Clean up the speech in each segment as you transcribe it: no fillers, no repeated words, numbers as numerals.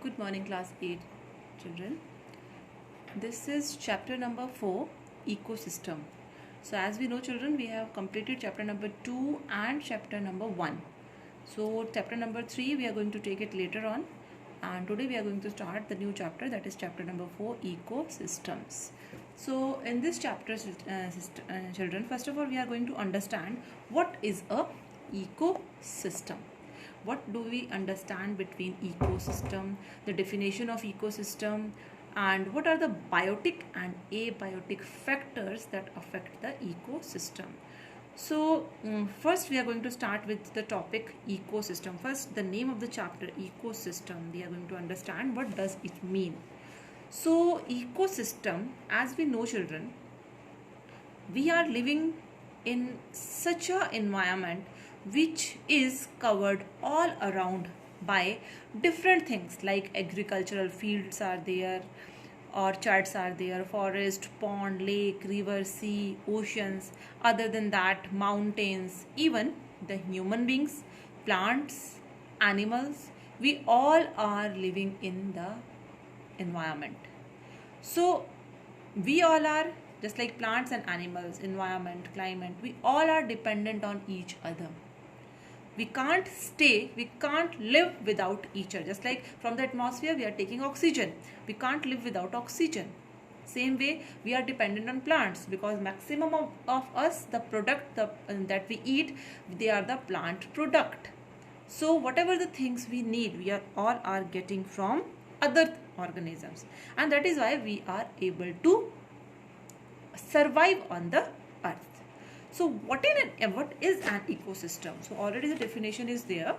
Good morning, class 8 children. This is chapter number 4, ecosystem. So as we know, children, we have completed chapter number 2 and chapter number 1. So chapter number 3 we are going to take it later on, and today we are going to start the new chapter, that is chapter number 4, ecosystems. So in this chapter, children, first of all we are going to understand what is a ecosystem. What do we understand between ecosystem, the definition of ecosystem, and what are the biotic and abiotic factors that affect the ecosystem. So first we are going to start with the topic ecosystem. First, the name of the chapter, ecosystem, we are going to understand what does it mean. So ecosystem, as we know, children, we are living in such an environment which is covered all around by different things, like agricultural fields are there, orchards are there, forest, pond, lake, river, sea, oceans. Other than that, mountains, even the human beings, plants, animals, we all are living in the environment. So we all are, just like plants and animals, environment, climate, we all are dependent on each other. We can't live without each other. Just like from the atmosphere we are taking oxygen, we can't live without oxygen. Same way we are dependent on plants, because maximum of us, the product that we eat, they are the plant product. So whatever the things we need, we are all getting from other organisms, and that is why we are able to survive on the earth. So what is an ecosystem? So already the definition is there.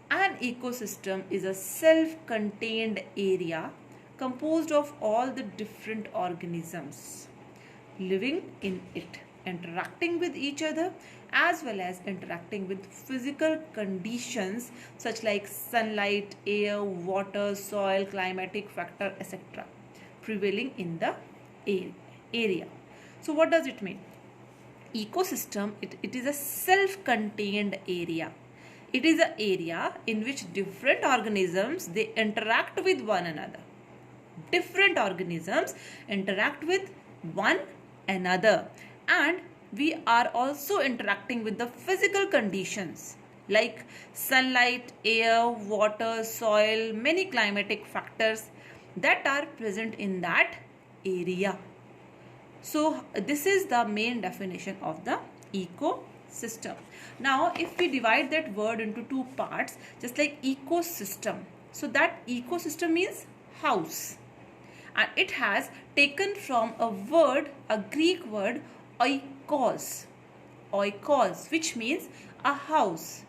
An ecosystem is a self-contained area composed of all the different organisms living in it, interacting with each other, as well as interacting with physical conditions such like sunlight, air, water, soil, climatic factor, etc. prevailing in the area. So what does it mean? Ecosystem, it is a self-contained area. It is an area in which different organisms, they interact with one another. Different organisms interact with one another, and we are also interacting with the physical conditions like sunlight, air, water, soil, many climatic factors that are present in that area. So this is the main definition of the ecosystem. Now if we divide that word into two parts, just like ecosystem, so that ecosystem means house, and it has taken from a Greek word, oikos, which means a house.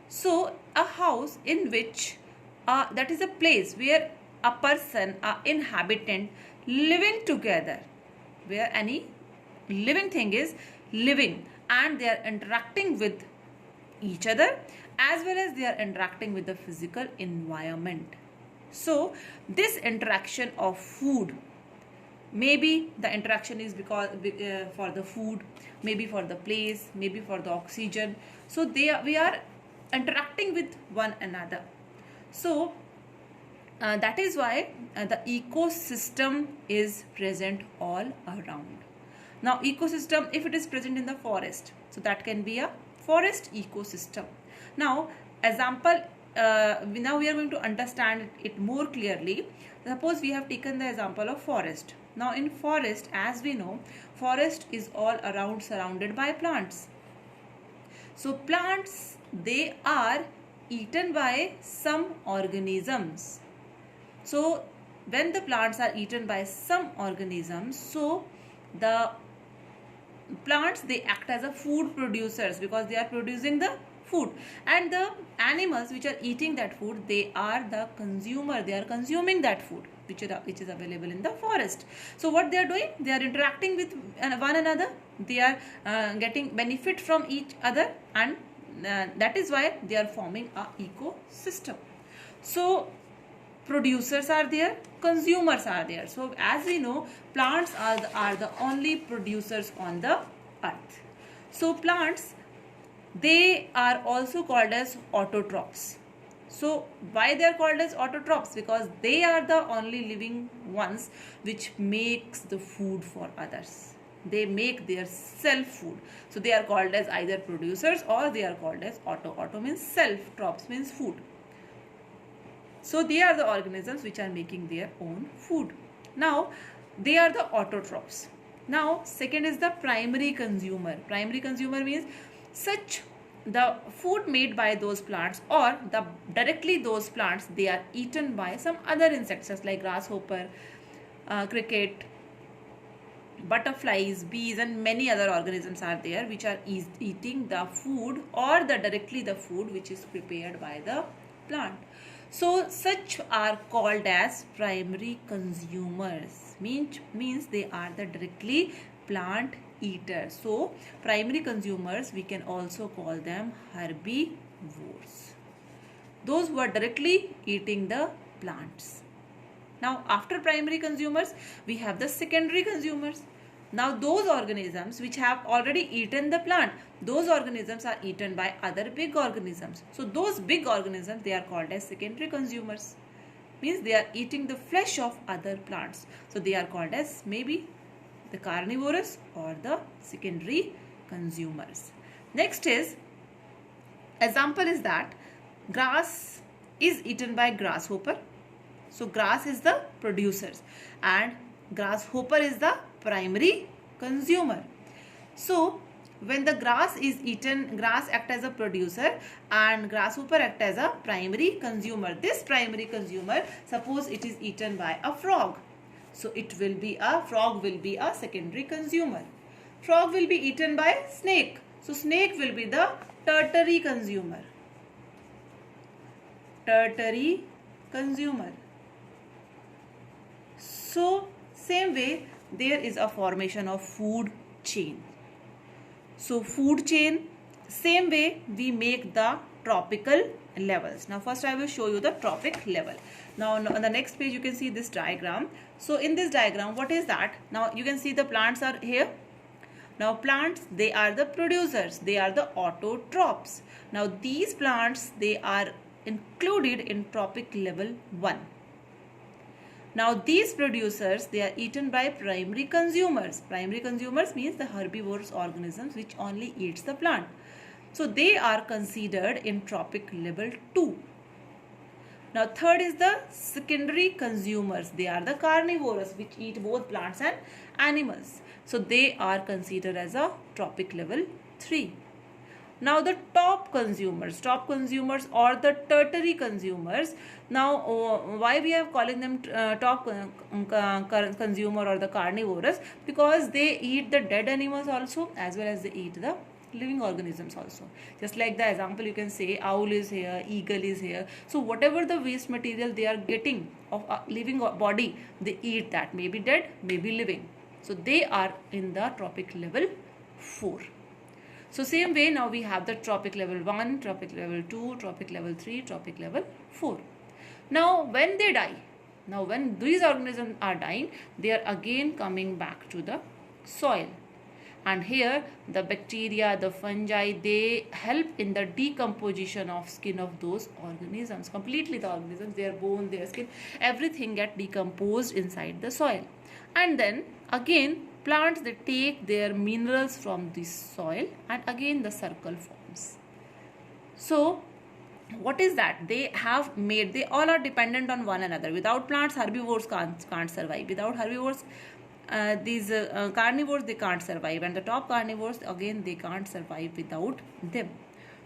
So a house in which that is a place where a person, an inhabitant, living together, where any living thing is living and they are interacting with each other, as well as they are interacting with the physical environment. So this interaction of food, maybe the interaction is because for the food, maybe for the place, maybe for the oxygen. So we are interacting with one another. So that is why the ecosystem is present all around. Now ecosystem, if it is present in the forest, so that can be a forest ecosystem. Now example, now we are going to understand it more clearly. Suppose we have taken the example of forest. Now in forest, as we know, forest is all around surrounded by plants. So plants, they are eaten by some organisms. So when the plants are eaten by some organisms, so the plants, they act as a food producers, because they are producing the food, and the animals which are eating that food, they are the consumer, they are consuming that food which is available in the forest. So what they are doing, they are interacting with one another, they are getting benefit from each other, and that is why they are forming a ecosystem. So producers are there, consumers are there. So as we know, plants are the only producers on the earth. So plants, they are also called as autotrophs. So why they are called as autotrophs? Because they are the only living ones which makes the food for others. They make their self food. So they are called as either producers or they are called as auto. Auto means self, trophs means food. So they are the organisms which are making their own food. Now they are the autotrophs. Now second is the primary consumer. Primary consumer means such the food made by those plants or the directly those plants, they are eaten by some other insects just like grasshopper, cricket, butterflies, bees and many other organisms are there which are eating the food or the directly the food which is prepared by the plant. So such are called as primary consumers. Means they are the directly plant eaters. So primary consumers, we can also call them herbivores. Those who are directly eating the plants. Now after primary consumers, we have the secondary consumers. Now those organisms which have already eaten the plant, those organisms are eaten by other big organisms. So those big organisms, they are called as secondary consumers. Means they are eating the flesh of other plants. So they are called as maybe the carnivorous or the secondary consumers. Next is, example is that grass is eaten by grasshopper. So grass is the producers and grasshopper is the primary consumer. So when the grass is eaten, grass act as a producer and grasshopper act as a primary consumer. This primary consumer, suppose it is eaten by a frog. So it will be a frog will be a secondary consumer. Frog will be eaten by snake. So snake will be the tertiary consumer. Tertiary consumer. So same way there is a formation of food chain. So food chain, same way we make the tropical levels. Now first I will show you the tropic level. Now on the next page you can see this diagram. So in this diagram, what is that? Now you can see the plants are here. Now plants, they are the producers, they are the autotrophs. Now these plants, they are included in tropic level 1. Now these producers, they are eaten by primary consumers. Primary consumers means the herbivorous organisms which only eats the plant. So they are considered in tropic level 2. Now third is the secondary consumers. They are the carnivorous which eat both plants and animals. So they are considered as a tropic level 3. Now the top consumers or the tertiary consumers. Now why we are calling them top consumer or the carnivorous? Because they eat the dead animals also as well as they eat the living organisms also. Just like the example you can say owl is here, eagle is here. So whatever the waste material they are getting of a living body, they eat that, maybe dead, maybe living. So they are in the tropic level 4. So same way now we have the tropic level 1, tropic level 2, tropic level 3, tropic level 4. Now when they die, now when these organisms are dying, they are again coming back to the soil. And here the bacteria, the fungi, they help in the decomposition of skin of those organisms. Completely the organisms, their bone, their skin, everything get decomposed inside the soil. And then again plants, they take their minerals from this soil and again the circle forms. So what is that? They have made, they all are dependent on one another. Without plants, herbivores can't survive. Without herbivores, these carnivores, they can't survive, and the top carnivores again, they can't survive without them.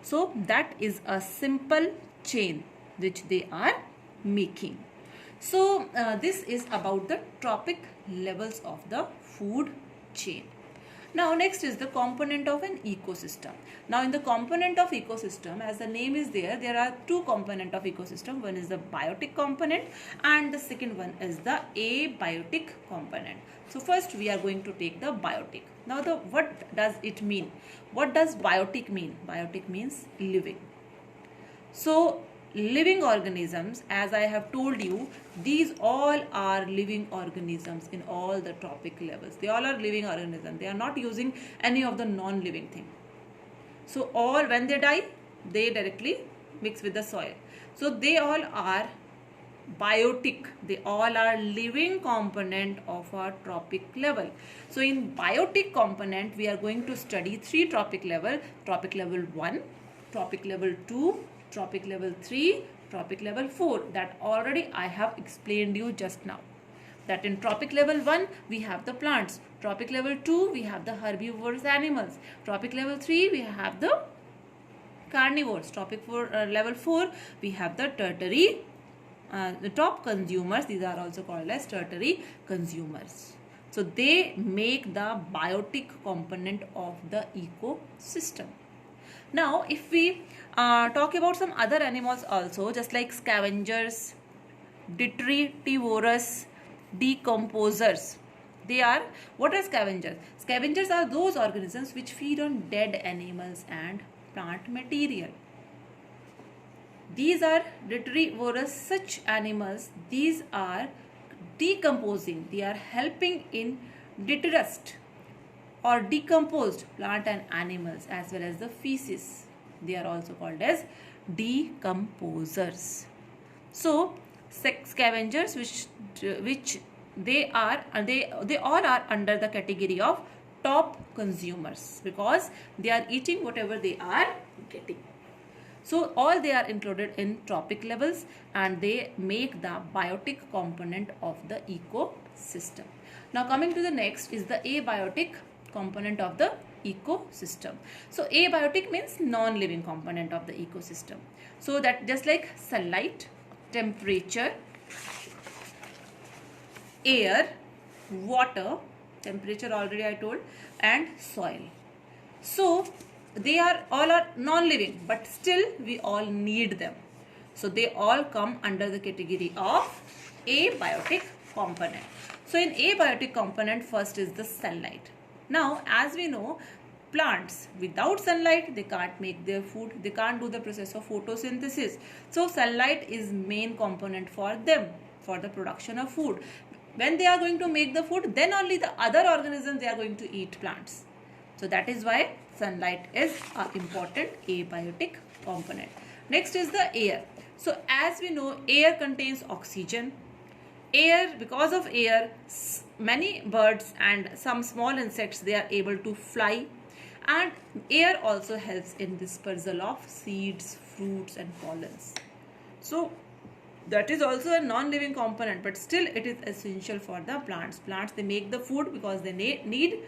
So that is a simple chain which they are making. So this is about the tropic levels of the food chain. Now next is the component of an ecosystem. Now in the component of ecosystem, as the name is there are two component of ecosystem. One is the biotic component and the second one is the abiotic component. So first we are going to take the biotic. Now what does it mean? What does biotic mean? Biotic means living. So living organisms, as I have told you, these all are living organisms in all the tropic levels. They all are living organisms. They are not using any of the non-living thing. So all, when they die, they directly mix with the soil. So they all are biotic. They all are living component of our trophic level. So in biotic component, we are going to study 3 trophic level: trophic level 1, trophic level 2, trophic level 3, trophic level 4, that already I have explained you just now. That in trophic level 1 we have the plants, trophic level 2 we have the herbivorous animals, trophic level 3 we have the carnivores, level 4 we have the tertiary, the top consumers. These are also called as tertiary consumers. So they make the biotic component of the ecosystem. Now if we talk about some other animals also, just like scavengers, detritivorous, decomposers. They are, what are scavengers? Scavengers are those organisms which feed on dead animals and plant material. These are detritivorous, such animals. These are decomposing. They are helping in deterrust or decomposed plant and animals as well as the feces. They are also called as decomposers. So scavengers, which they all are under the category of top consumers, because they are eating whatever they are getting. So all they are included in trophic levels, and they make the biotic component of the ecosystem. Now coming to the next is the abiotic component of the ecosystem. So abiotic means non-living component of the ecosystem. So that just like sunlight, temperature, air, water, temperature already I told, and soil. So they are all are non-living, but still we all need them. So they all come under the category of abiotic component. So in abiotic component, first is the sunlight. Now as we know, plants without sunlight they can't make their food, they can't do the process of photosynthesis. So sunlight is main component for them for the production of food. When they are going to make the food, then only the other organisms they are going to eat plants. So that is why sunlight is an important abiotic component. Next is the air. So as we know, air contains oxygen. Air, because of air, many birds and some small insects they are able to fly, and air also helps in dispersal of seeds, fruits and pollens. So that is also a non-living component, but still it is essential for the plants. Plants they make the food because they need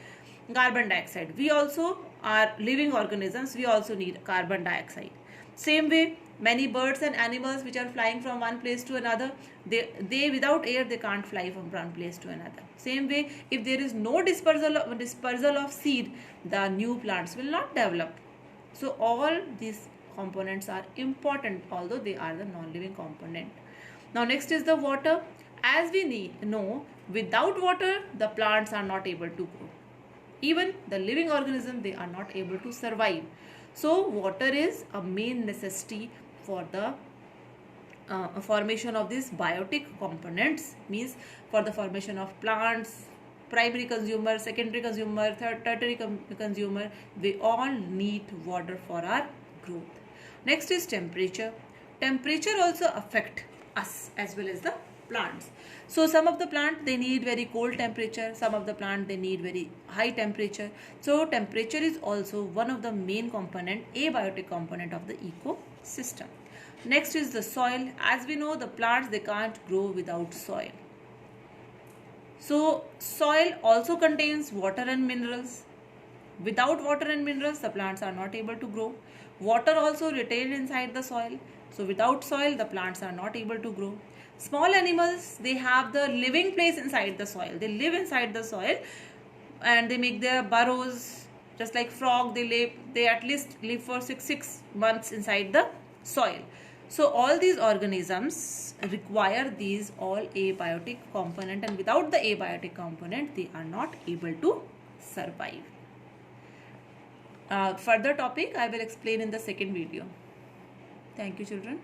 carbon dioxide. We also are living organisms, we also need carbon dioxide. Same way, many birds and animals which are flying from one place to another, they without air they can't fly from one place to another. Same way, if there is no dispersal of seed, the new plants will not develop. So all these components are important, although they are the non-living component. Now next is the water. As we know, without water the plants are not able to grow. Even the living organism they are not able to survive. So water is a main necessity for the formation of these biotic components, means for the formation of plants, primary consumer, secondary consumer, tertiary consumer. We all need water for our growth. Next is temperature. Temperature also affect us as well as the plants. So some of the plant they need very cold temperature, some of the plant they need very high temperature. So temperature is also one of the main component, abiotic component of the ecosystem. Next is the soil. As we know, the plants they can't grow without soil. So soil also contains water and minerals. Without water and minerals the plants are not able to grow. Water also retained inside the soil. So without soil the plants are not able to grow. Small animals they have the living place inside the soil. They live inside the soil and they make their burrows. Just like frog, they at least live for six months inside the soil. So all these organisms require these all abiotic component, and without the abiotic component they are not able to survive. Further topic I will explain in the second video. Thank you children.